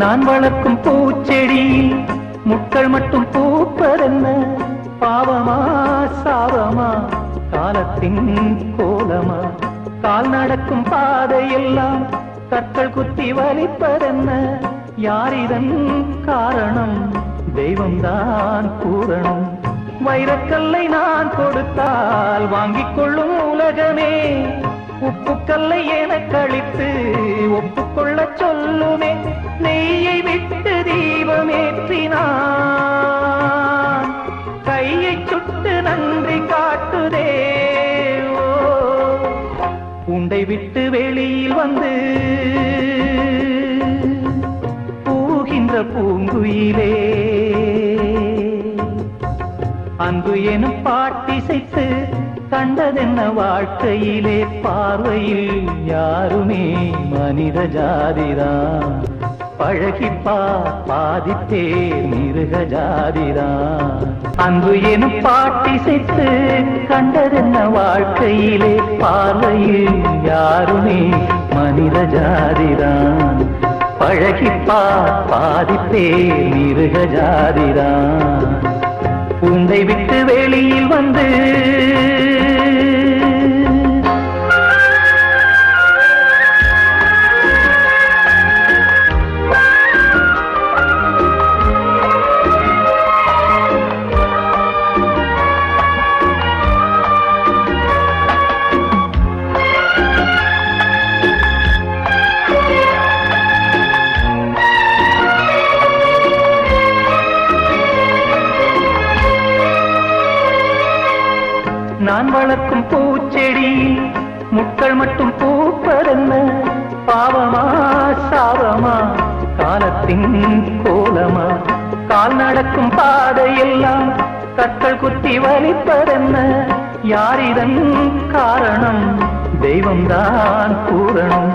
நான் வளர்க்கும் பூச்செடி முட்கள் மட்டும் பூப்பதென்ன? பாவமா சாவமா காலத்தின் கோலமா? கால் நடக்கும் பாதையெல்லாம் கற்கள் குத்தி வலிப்பதென்ன? யாரிதன் காரணம்? தெய்வம்தான் பூரணம். வைரக்கல்லை நான் கொடுத்தால் வாங்கிக் கொள்ளும் உலகமே, உப்புக்கல்லை என கழித்து ஒப்புக்கொள்ள சொல்லுமே. நெய்யை விட்டு தீபமேற்றினான் கையை சுட்டு நன்றி காட்டுதே. உண்டை விட்டு வெளியில் வந்து பூகின்ற பூங்குயிலே, அன்பு எனும் பாட்டிசைத்து கண்டதென்ன வாழ்க்கையிலே? பார்வையில் யாருமே மனித ஜாதிதான், பழகிப்பா பாதித்தே மிருக ஜாதிதான். அன்பு எனும் பாட்டிசைத்து கண்டதென்ன வாழ்க்கையிலே? பார்வையில் யாருமே மனித ஜாதிதான், பழகிப்பா பாதித்தே மிருக ஜாதிதான். உண்டை விட்டு வெளியில் வந்து நான் வளர்க்கும் பூச்செடி முட்கள் மட்டும் பூப்பதென்ன? பாவமா சாவமா காலத்தின் கோலமா? கால் நடக்கும் பாதையெல்லாம் கற்கள் குத்தி வலிப்பதென்ன? யாரிதன் காரணம்? தெய்வம்தான் பூரணம்.